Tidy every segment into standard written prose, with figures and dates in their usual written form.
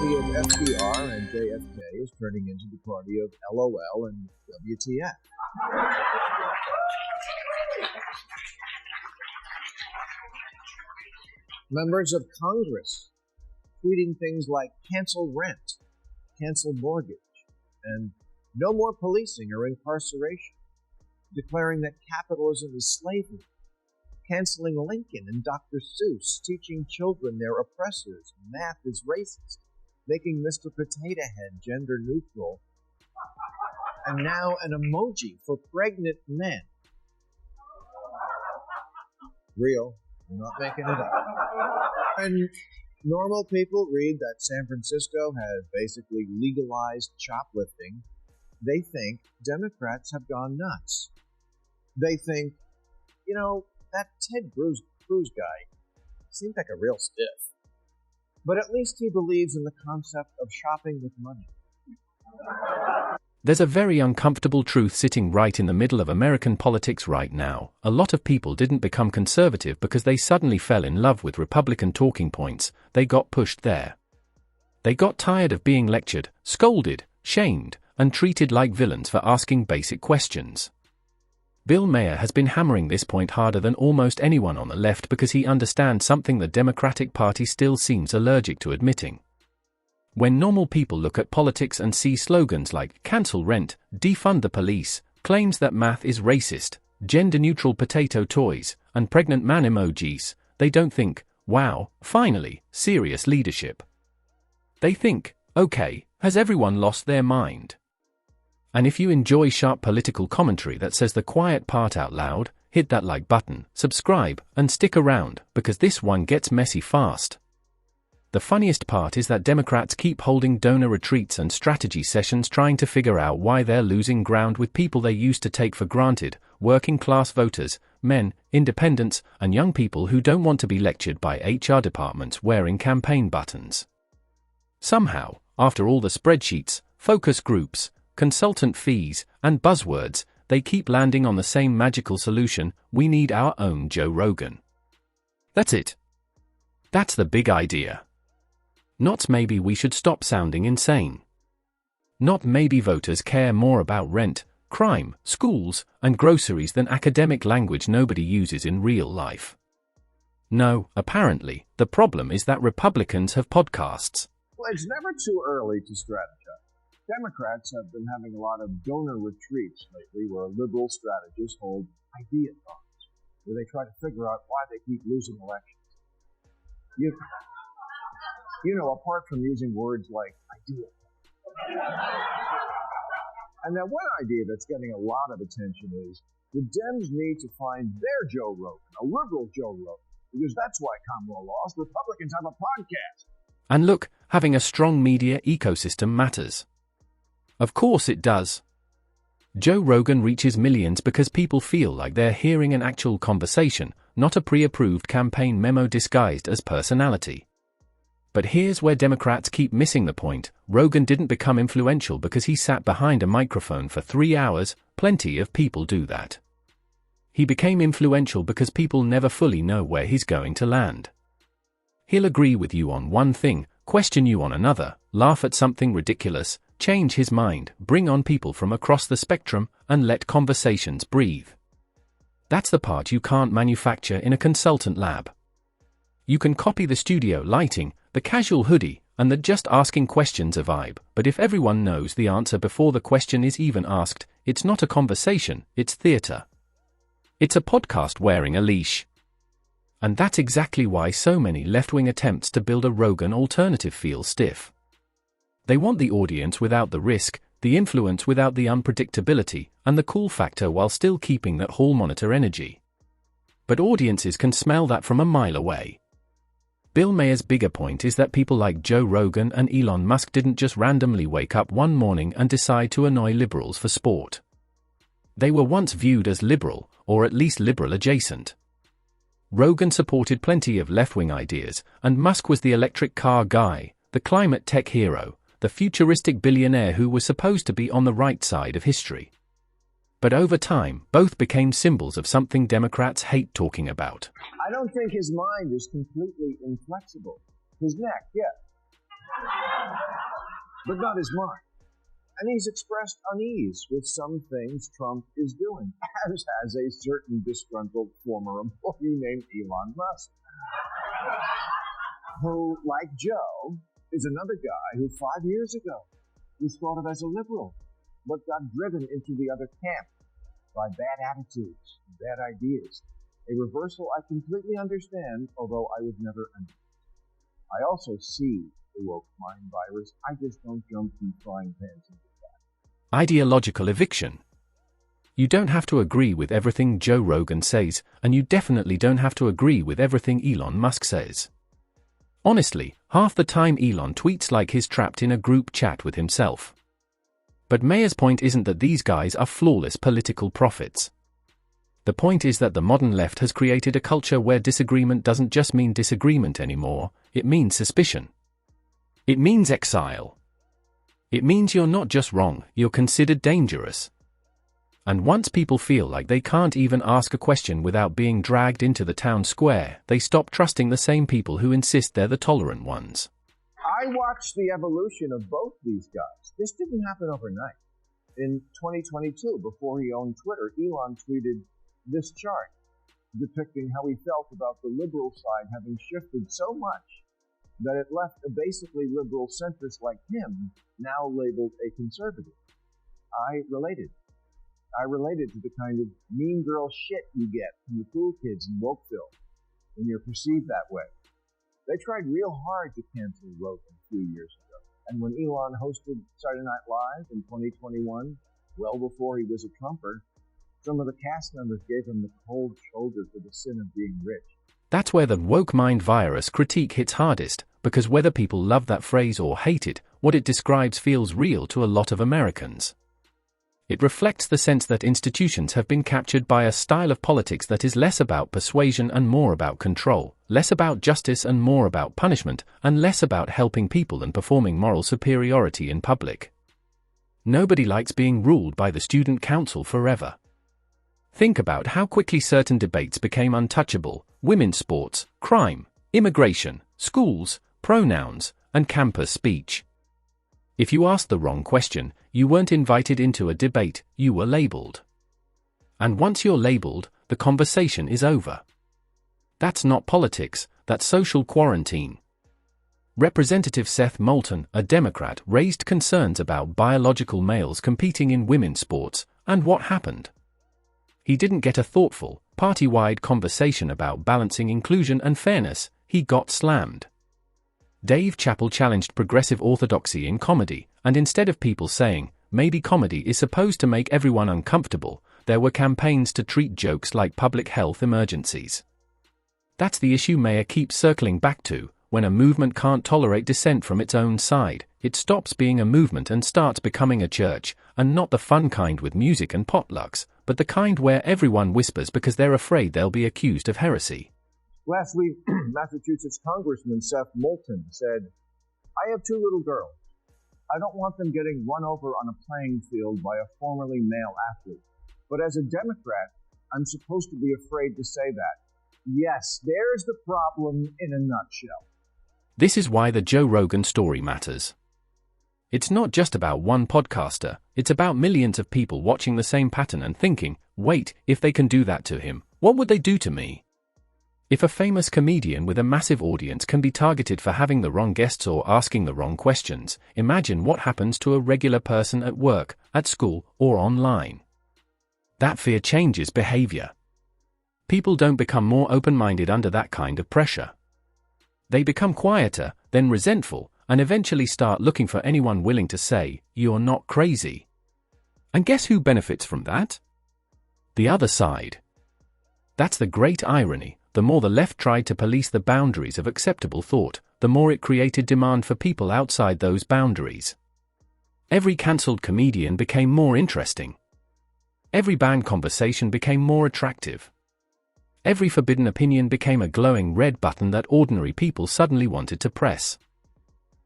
party of FDR and JFK is turning into the party of LOL and WTF. Members of Congress tweeting things like cancel rent, cancel mortgage, and no more policing or incarceration, declaring that capitalism is slavery, canceling Lincoln and Dr. Seuss, teaching children they're oppressors, math is racist, making Mr. Potato Head gender neutral, and now an emoji for pregnant men. Real, I'm not making it up. And normal people read that San Francisco has basically legalized shoplifting. They think Democrats have gone nuts. They think, that Ted Cruz guy seems like a real stiff. But at least he believes in the concept of shopping with money. There's a very uncomfortable truth sitting right in the middle of American politics right now. A lot of people didn't become conservative because they suddenly fell in love with Republican talking points. They got pushed there. They got tired of being lectured, scolded, shamed, and treated like villains for asking basic questions. Bill Maher has been hammering this point harder than almost anyone on the left because he understands something the Democratic Party still seems allergic to admitting. When normal people look at politics and see slogans like cancel rent, defund the police, claims that math is racist, gender-neutral potato toys, and pregnant man emojis, they don't think, wow, finally, serious leadership. They think, okay, has everyone lost their mind? And if you enjoy sharp political commentary that says the quiet part out loud, hit that like button, subscribe, and stick around, because this one gets messy fast. The funniest part is that Democrats keep holding donor retreats and strategy sessions trying to figure out why they're losing ground with people they used to take for granted, working-class voters, men, independents, and young people who don't want to be lectured by HR departments wearing campaign buttons. Somehow, after all the spreadsheets, focus groups, consultant fees, and buzzwords, they keep landing on the same magical solution: we need our own Joe Rogan. That's it. That's the big idea. Not maybe we should stop sounding insane. Not maybe voters care more about rent, crime, schools, and groceries than academic language nobody uses in real life. No, apparently, the problem is that Republicans have podcasts. Well, it's never too early to strategize. Democrats have been having a lot of donor retreats lately where liberal strategists hold idea talks, where they try to figure out why they keep losing elections. Apart from using words like idea. And now one idea that's getting a lot of attention is the Dems need to find their Joe Rogan, a liberal Joe Rogan, because that's why Kamala lost. Republicans have a podcast. And look, having a strong media ecosystem matters. Of course it does. Joe Rogan reaches millions because people feel like they're hearing an actual conversation, not a pre-approved campaign memo disguised as personality. But here's where Democrats keep missing the point: Rogan didn't become influential because he sat behind a microphone for 3 hours. Plenty of people do that. He became influential because people never fully know where he's going to land. He'll agree with you on one thing, question you on another, laugh at something ridiculous, change his mind, bring on people from across the spectrum, and let conversations breathe. That's the part you can't manufacture in a consultant lab. You can copy the studio lighting, the casual hoodie, and the just asking questions a vibe, but if everyone knows the answer before the question is even asked, it's not a conversation, it's theater. It's a podcast wearing a leash. And that's exactly why so many left-wing attempts to build a Rogan alternative feel stiff. They want the audience without the risk, the influence without the unpredictability, and the cool factor while still keeping that hall monitor energy. But audiences can smell that from a mile away. Bill Maher's bigger point is that people like Joe Rogan and Elon Musk didn't just randomly wake up one morning and decide to annoy liberals for sport. They were once viewed as liberal, or at least liberal adjacent. Rogan supported plenty of left-wing ideas, and Musk was the electric car guy, the climate tech hero, the futuristic billionaire who was supposed to be on the right side of history. But over time, both became symbols of something Democrats hate talking about. I don't think his mind is completely inflexible. His neck, yeah. but not his mind. And he's expressed unease with some things Trump is doing, as has a certain disgruntled former employee named Elon Musk, who, like Joe, is another guy who 5 years ago was thought of as a liberal, but got driven into the other camp by bad attitudes, bad ideas. A reversal I completely understand, although I would never understand. I also see the woke mind virus. I just don't jump from frying pans into that. Ideological eviction. You don't have to agree with everything Joe Rogan says, and you definitely don't have to agree with everything Elon Musk says. Honestly, half the time Elon tweets like he's trapped in a group chat with himself. But Maher's point isn't that these guys are flawless political prophets. The point is that the modern left has created a culture where disagreement doesn't just mean disagreement anymore, it means suspicion. It means exile. It means you're not just wrong, you're considered dangerous. And once people feel like they can't even ask a question without being dragged into the town square, they stop trusting the same people who insist they're the tolerant ones. I watched the evolution of both these guys. This didn't happen overnight. In 2022, before he owned Twitter, Elon tweeted this chart depicting how he felt about the liberal side having shifted so much that it left a basically liberal centrist like him, now labeled a conservative. I related to the kind of mean girl shit you get from the cool kids in Wokeville when you're perceived that way. They tried real hard to cancel Rogan a few years ago. And when Elon hosted Saturday Night Live in 2021, well before he was a Trumper, some of the cast members gave him the cold shoulder for the sin of being rich. That's where the woke mind virus critique hits hardest, because whether people love that phrase or hate it, what it describes feels real to a lot of Americans. It reflects the sense that institutions have been captured by a style of politics that is less about persuasion and more about control, less about justice and more about punishment, and less about helping people and performing moral superiority in public. Nobody likes being ruled by the student council forever. Think about how quickly certain debates became untouchable: women's sports, crime, immigration, schools, pronouns, and campus speech. If you asked the wrong question, you weren't invited into a debate, you were labeled. And once you're labeled, the conversation is over. That's not politics, that's social quarantine. Representative Seth Moulton, a Democrat, raised concerns about biological males competing in women's sports, and what happened? He didn't get a thoughtful, party-wide conversation about balancing inclusion and fairness, he got slammed. Dave Chappelle challenged progressive orthodoxy in comedy, and instead of people saying, maybe comedy is supposed to make everyone uncomfortable, there were campaigns to treat jokes like public health emergencies. That's the issue Maher keeps circling back to: when a movement can't tolerate dissent from its own side, it stops being a movement and starts becoming a church, and not the fun kind with music and potlucks, but the kind where everyone whispers because they're afraid they'll be accused of heresy. Last week, Massachusetts Congressman Seth Moulton said, "I have 2 little girls. I don't want them getting run over on a playing field by a formerly male athlete. But as a Democrat, I'm supposed to be afraid to say that. Yes, there's the problem in a nutshell." This is why the Joe Rogan story matters. It's not just about one podcaster, it's about millions of people watching the same pattern and thinking, wait, if they can do that to him, what would they do to me? If a famous comedian with a massive audience can be targeted for having the wrong guests or asking the wrong questions, imagine what happens to a regular person at work, at school, or online. That fear changes behavior. People don't become more open-minded under that kind of pressure. They become quieter, then resentful, and eventually start looking for anyone willing to say, "You're not crazy." And guess who benefits from that? The other side. That's the great irony. The more the left tried to police the boundaries of acceptable thought, the more it created demand for people outside those boundaries. Every cancelled comedian became more interesting. Every banned conversation became more attractive. Every forbidden opinion became a glowing red button that ordinary people suddenly wanted to press.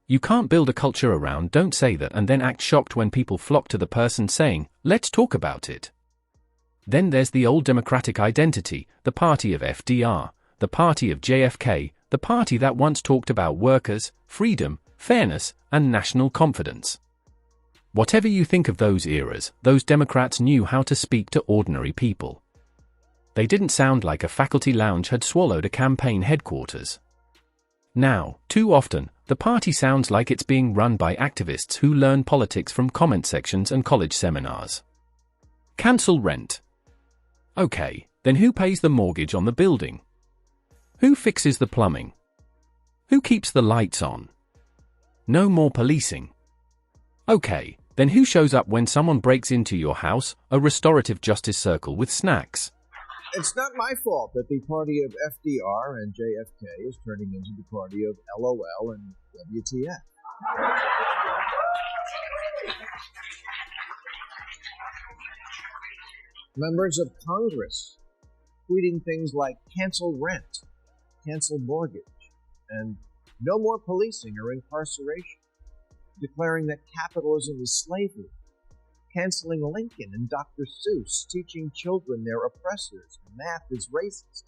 You can't build a culture around "don't say that" and then act shocked when people flock to the person saying, "Let's talk about it." Then there's the old Democratic identity, the party of FDR, the party of JFK, the party that once talked about workers, freedom, fairness, and national confidence. Whatever you think of those eras, those Democrats knew how to speak to ordinary people. They didn't sound like a faculty lounge had swallowed a campaign headquarters. Now, too often, the party sounds like it's being run by activists who learn politics from comment sections and college seminars. Cancel rent. Okay, then who pays the mortgage on the building? Who fixes the plumbing? Who keeps the lights on? No more policing. Okay, then who shows up when someone breaks into your house, a restorative justice circle with snacks? It's not my fault that the party of FDR and JFK is turning into the party of LOL and WTF. Members of Congress tweeting things like cancel rent, cancel mortgage, and no more policing or incarceration, declaring that capitalism is slavery, canceling Lincoln and Dr. Seuss, teaching children they're oppressors, math is racist,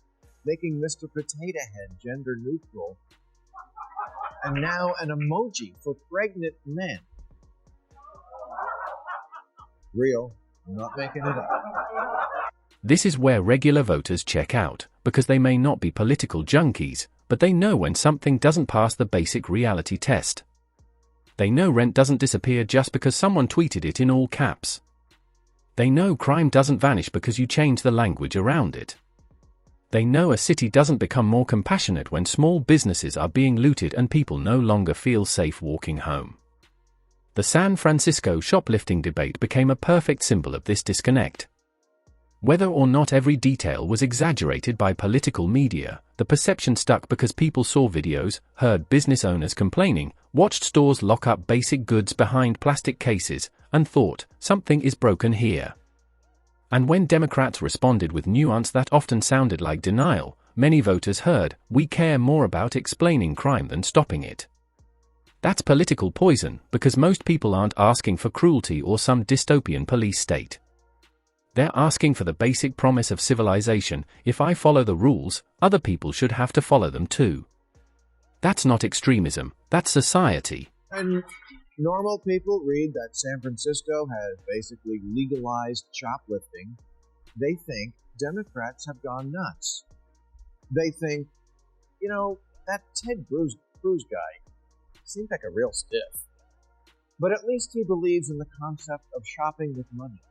making Mr. Potato Head gender neutral, and now an emoji for pregnant men. Real, I'm not making it up. This is where regular voters check out, because they may not be political junkies, but they know when something doesn't pass the basic reality test. They know rent doesn't disappear just because someone tweeted it in all caps. They know crime doesn't vanish because you change the language around it. They know a city doesn't become more compassionate when small businesses are being looted and people no longer feel safe walking home. The San Francisco shoplifting debate became a perfect symbol of this disconnect. Whether or not every detail was exaggerated by political media, the perception stuck because people saw videos, heard business owners complaining, watched stores lock up basic goods behind plastic cases, and thought, something is broken here. And when Democrats responded with nuance that often sounded like denial, many voters heard, we care more about explaining crime than stopping it. That's political poison, because most people aren't asking for cruelty or some dystopian police state. They're asking for the basic promise of civilization: if I follow the rules, other people should have to follow them too. That's not extremism, that's society. And normal people read that San Francisco has basically legalized shoplifting. They think Democrats have gone nuts. They think, that Ted Cruz guy seems like a real stiff. But at least he believes in the concept of shopping with money.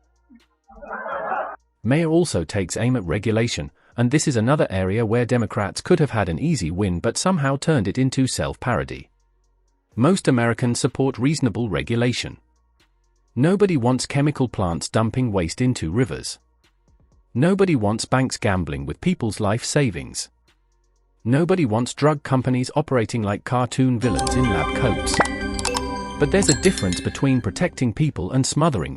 Maher also takes aim at regulation, and this is another area where Democrats could have had an easy win but somehow turned it into self-parody. Most Americans support reasonable regulation. Nobody wants chemical plants dumping waste into rivers. Nobody wants banks gambling with people's life savings. Nobody wants drug companies operating like cartoon villains in lab coats. But there's a difference between protecting people and smothering